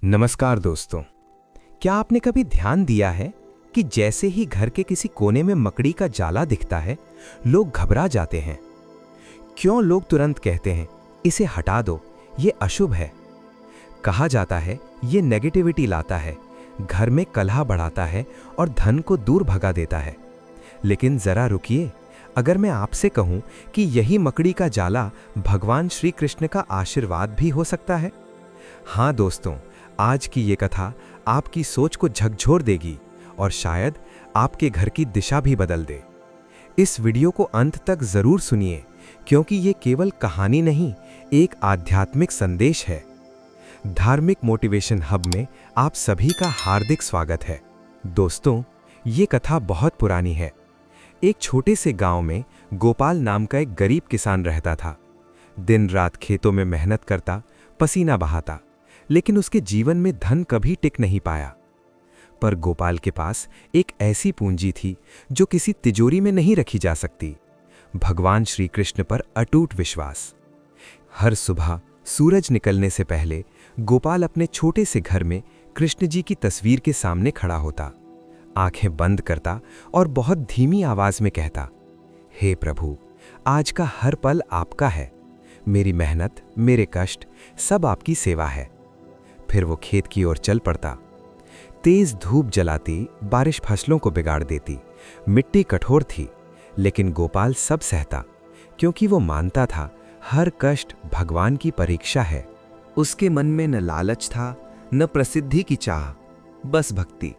नमस्कार दोस्तों। क्या आपने कभी ध्यान दिया है कि जैसे ही घर के किसी कोने में मकड़ी का जाला दिखता है, लोग घबरा जाते हैं? क्यों लोग तुरंत कहते हैं, इसे हटा दो, ये अशुभ है। कहा जाता है ये नेगेटिविटी लाता है, घर में कलह बढ़ाता है और धन को दूर भगा देता है। लेकिन जरा रुकिए, अगर मैं आपसे कहूं कि यही मकड़ी का जाला भगवान श्री कृष्ण का आशीर्वाद भी हो सकता है। हाँ दोस्तों, आज की ये कथा आपकी सोच को झकझोर देगी और शायद आपके घर की दिशा भी बदल दे। इस वीडियो को अंत तक जरूर सुनिए, क्योंकि ये केवल कहानी नहीं, एक आध्यात्मिक संदेश है। धार्मिक मोटिवेशन हब में आप सभी का हार्दिक स्वागत है। दोस्तों, ये कथा बहुत पुरानी है। एक छोटे से गांव में गोपाल नाम का एक गरीब किसान रहता था। दिन रात खेतों में मेहनत करता, पसीना बहाता, लेकिन उसके जीवन में धन कभी टिक नहीं पाया। पर गोपाल के पास एक ऐसी पूंजी थी जो किसी तिजोरी में नहीं रखी जा सकती, भगवान श्री कृष्ण पर अटूट विश्वास। हर सुबह सूरज निकलने से पहले गोपाल अपने छोटे से घर में कृष्ण जी की तस्वीर के सामने खड़ा होता, आंखें बंद करता और बहुत धीमी आवाज में कहता, हे प्रभु, आज का हर पल आपका है। मेरी मेहनत, मेरे कष्ट, सब आपकी सेवा है। फिर वो खेत की ओर चल पड़ता। तेज धूप जलाती, बारिश फसलों को बिगाड़ देती, मिट्टी कठोर थी, लेकिन गोपाल सब सहता, क्योंकि वो मानता था हर कष्ट भगवान की परीक्षा है। उसके मन में न लालच था, न प्रसिद्धि की चाह, बस भक्ति।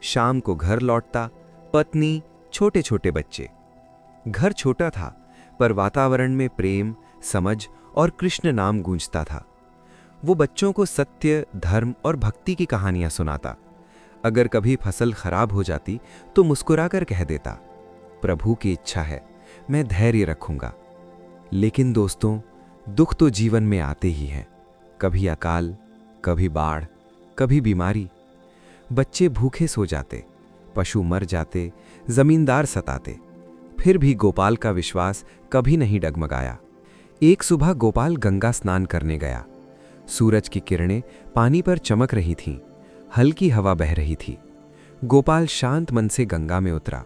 शाम को घर लौटता, पत्नी, छोटे छोटे बच्चे। घर छोटा था, पर वातावरण में प्रेम, समझ और कृष्ण नाम गूंजता था। वो बच्चों को सत्य, धर्म और भक्ति की कहानियां सुनाता। अगर कभी फसल खराब हो जाती तो मुस्कुराकर कह देता, प्रभु की इच्छा है, मैं धैर्य रखूंगा। लेकिन दोस्तों, दुख तो जीवन में आते ही हैं। कभी अकाल, कभी बाढ़, कभी बीमारी। बच्चे भूखे सो जाते, पशु मर जाते, जमींदार सताते। फिर भी गोपाल का विश्वास कभी नहीं डगमगाया। एक सुबह गोपाल गंगा स्नान करने गया। सूरज की किरणें पानी पर चमक रही थीं, हल्की हवा बह रही थी। गोपाल शांत मन से गंगा में उतरा,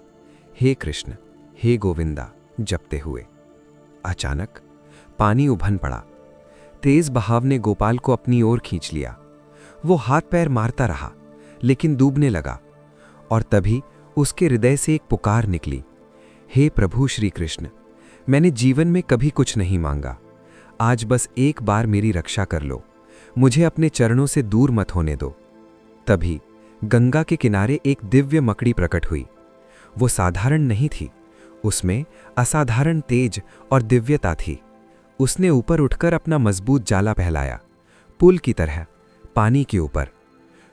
हे कृष्ण, हे गोविंदा जपते हुए। अचानक पानी उभन पड़ा। तेज बहाव ने गोपाल को अपनी ओर खींच लिया। वो हाथ पैर मारता रहा, लेकिन डूबने लगा। और तभी उसके हृदय से एक पुकार निकली, हे प्रभु श्री कृष्ण, मैंने जीवन में कभी कुछ नहीं मांगा, आज बस एक बार मेरी रक्षा कर लो, मुझे अपने चरणों से दूर मत होने दो। तभी गंगा के किनारे एक दिव्य मकड़ी प्रकट हुई। वो साधारण नहीं थी, उसमें असाधारण तेज और दिव्यता थी। उसने ऊपर उठकर अपना मजबूत जाला फैलाया, पुल की तरह, पानी के ऊपर।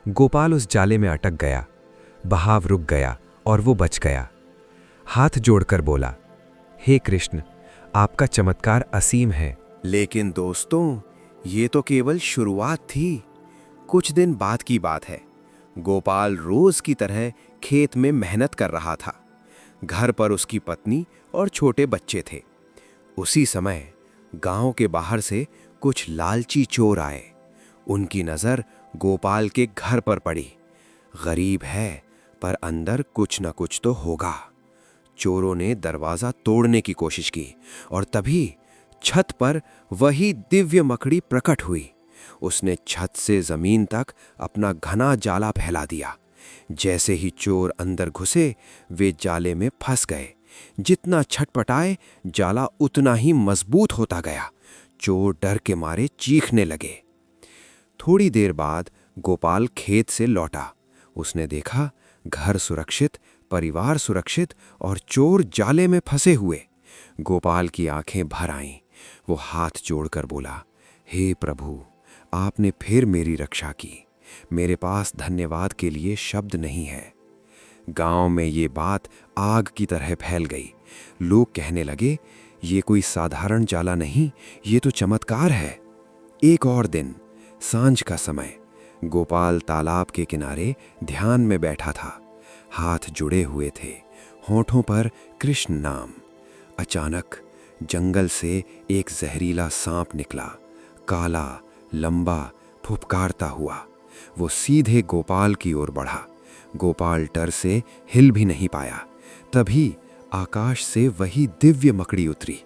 गोपाल उस जाले में अटक गया, बहाव रुक गया और वो बच गया। हाथ जोड़कर बोला, हे कृष्ण, आपका चमत्कार असीम है। लेकिन दोस्तों, ये तो केवल शुरुआत थी। कुछ दिन बाद की बात है। गोपाल रोज की तरह खेत में मेहनत कर रहा था। घर पर उसकी पत्नी और छोटे बच्चे थे। उसी समय गांव के बाहर से कुछ लालची चोर आए। उनकी नजर गोपाल के घर पर पड़ी। गरीब है, पर अंदर कुछ न कुछ तो होगा। चोरों ने दरवाजा तोड़ने की कोशिश की और तभी छत पर वही दिव्य मकड़ी प्रकट हुई। उसने छत से जमीन तक अपना घना जाला फैला दिया। जैसे ही चोर अंदर घुसे, वे जाले में फंस गए। जितना छटपटाए, जाला उतना ही मजबूत होता गया। चोर डर के मारे चीखने लगे। थोड़ी देर बाद गोपाल खेत से लौटा। उसने देखा घर सुरक्षित, परिवार सुरक्षित और चोर जाले में फंसे हुए। गोपाल की आंखें भर आईं। वो हाथ जोड़कर बोला, हे प्रभु, आपने फिर मेरी रक्षा की। मेरे पास धन्यवाद के लिए शब्द नहीं है। गांव में ये बात आग की तरह फैल गई। लोग कहने लगे, ये कोई साधारण जाला नहीं, ये तो चमत्कार है। एक और दिन, सांझ का समय, गोपाल तालाब के किनारे ध्यान में बैठा था। हाथ जुड़े हुए थे, होठों पर कृष्ण नाम। अचानक जंगल से एक जहरीला सांप निकला, काला, लंबा, फुफकारता हुआ। वो सीधे गोपाल की ओर बढ़ा। गोपाल डर से हिल भी नहीं पाया। तभी आकाश से वही दिव्य मकड़ी उतरी।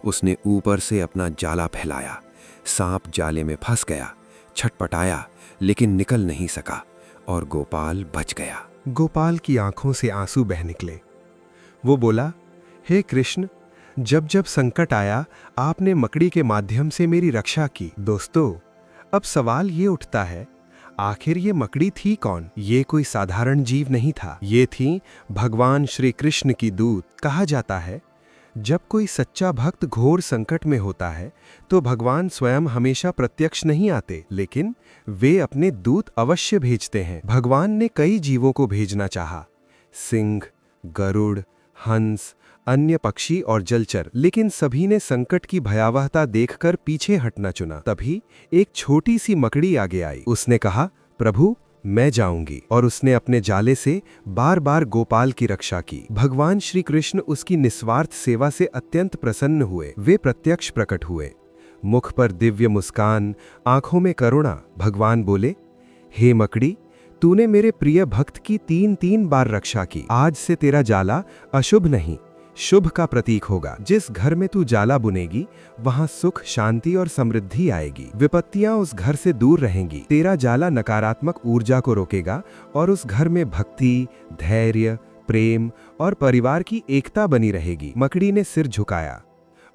उसने ऊपर से अपना जाला फैलाया। सांप जाले में फंस गया, छटपटाया, लेकिन निकल नहीं सका और गोपाल बच गया। गोपाल की आंखों से आंसू बह निकले। वो बोला, हे कृष्ण, जब जब संकट आया आपने मकड़ी के माध्यम से मेरी रक्षा की। दोस्तों, अब सवाल ये उठता है, आखिर ये मकड़ी थी कौन? ये कोई साधारण जीव नहीं था। ये थी भगवान श्री कृष्ण की दूत। कहा जाता है, जब कोई सच्चा भक्त घोर संकट में होता है तो भगवान स्वयं हमेशा प्रत्यक्ष नहीं आते, लेकिन वे अपने दूत अवश्य भेजते हैं। भगवान ने कई जीवों को भेजना चाहा, सिंह, गरुड़, हंस, अन्य पक्षी और जलचर, लेकिन सभी ने संकट की भयावहता देखकर पीछे हटना चुना। तभी एक छोटी सी मकड़ी आगे आई। उसने कहा, प्रभु, मैं जाऊंगी, और उसने अपने जाले से बार बार गोपाल की रक्षा की। भगवान श्री कृष्ण उसकी निस्वार्थ सेवा से अत्यंत प्रसन्न हुए। वे प्रत्यक्ष प्रकट हुए, मुख पर दिव्य मुस्कान, आंखों में करुणा। भगवान बोले, हे मकड़ी, तूने मेरे प्रिय भक्त की 3 बार रक्षा की। आज से तेरा जाला अशुभ नहीं, शुभ का प्रतीक होगा। जिस घर में तू जाला बुनेगी वहां सुख, शांति और समृद्धि आएगी। विपत्तियां उस घर से दूर रहेंगी। तेरा जाला नकारात्मक ऊर्जा को रोकेगा और उस घर में भक्ति, धैर्य, प्रेम और परिवार की एकता बनी रहेगी। मकड़ी ने सिर झुकाया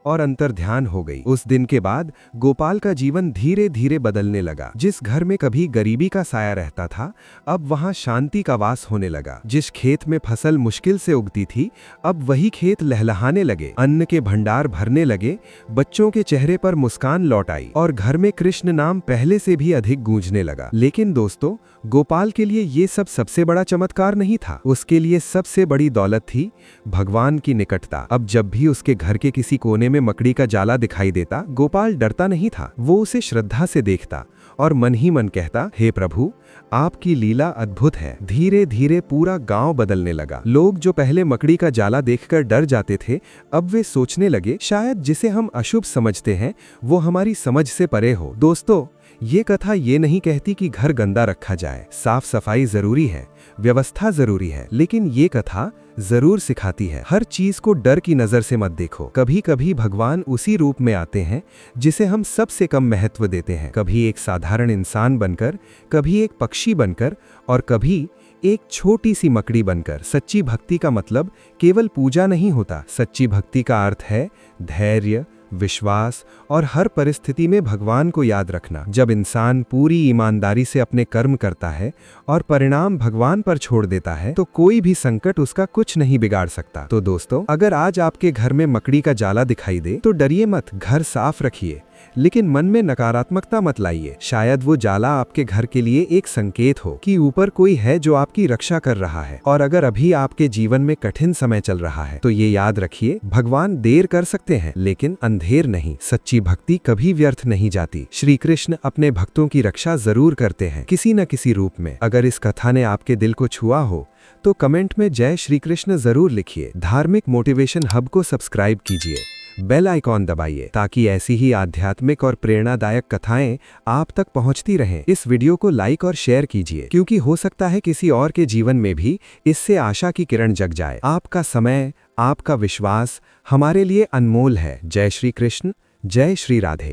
और अंतर ध्यान हो गई। उस दिन के बाद गोपाल का जीवन धीरे धीरे बदलने लगा। जिस घर में कभी गरीबी का साया रहता था, अब वहां शांति का वास होने लगा। जिस खेत में फसल मुश्किल से उगती थी, अब वही खेत लहलहाने लगे। अन्न के भंडार भरने लगे, बच्चों के चेहरे पर मुस्कान लौट आई और घर में कृष्ण नाम पहले से भी अधिक गूंजने लगा। लेकिन दोस्तों, गोपाल के लिए ये सब सबसे बड़ा चमत्कार नहीं था। उसके लिए सबसे बड़ी दौलत थी भगवान की निकटता। अब जब भी उसके घर के किसी कोने में मकड़ी का जाला दिखाई देता, गोपाल डरता नहीं था। वो उसे श्रद्धा से देखता और मन ही मन कहता, हे प्रभु, आपकी लीला अद्भुत है। धीरे धीरे पूरा गांव बदलने लगा। लोग जो पहले मकड़ी का जाला देखकर डर जाते थे, अब वे सोचने लगे, शायद जिसे हम अशुभ समझते हैं वो हमारी समझ से परे हो। दोस्तों, ये कथा ये नहीं कहती कि घर गंदा रखा जाए। साफ सफाई जरूरी है, व्यवस्था जरूरी है, लेकिन ये कथा जरूर सिखाती है, हर चीज को डर की नजर से मत देखो। कभी कभी भगवान उसी रूप में आते हैं जिसे हम सबसे कम महत्व देते हैं। कभी एक साधारण इंसान बनकर, कभी एक पक्षी बनकर और कभी एक छोटी सी मकड़ी बनकर। सच्ची भक्ति का मतलब केवल पूजा नहीं होता। सच्ची भक्ति का अर्थ है धैर्य, विश्वास और हर परिस्थिति में भगवान को याद रखना। जब इंसान पूरी ईमानदारी से अपने कर्म करता है और परिणाम भगवान पर छोड़ देता है, तो कोई भी संकट उसका कुछ नहीं बिगाड़ सकता। तो दोस्तों, अगर आज आपके घर में मकड़ी का जाला दिखाई दे तो डरिए मत, घर साफ रखिए, लेकिन मन में नकारात्मकता मत लाइए। शायद वो जाला आपके घर के लिए एक संकेत हो कि ऊपर कोई है जो आपकी रक्षा कर रहा है। और अगर अभी आपके जीवन में कठिन समय चल रहा है, तो ये याद रखिए, भगवान देर कर सकते हैं लेकिन अंधेर नहीं। सच्ची भक्ति कभी व्यर्थ नहीं जाती। श्री कृष्ण अपने भक्तों की रक्षा जरूर करते हैं, किसी न किसी रूप में। अगर इस कथा ने आपके दिल को छुआ हो तो कमेंट में जय श्री कृष्ण जरूर लिखिए। धार्मिक मोटिवेशन हब को सब्सक्राइब कीजिए, बेल आइकॉन दबाइए ताकि ऐसी ही आध्यात्मिक और प्रेरणादायक कथाएं आप तक पहुंचती रहें। इस वीडियो को लाइक और शेयर कीजिए, क्योंकि हो सकता है किसी और के जीवन में भी इससे आशा की किरण जग जाए। आपका समय, आपका विश्वास हमारे लिए अनमोल है। जय श्री कृष्ण, जय श्री राधे।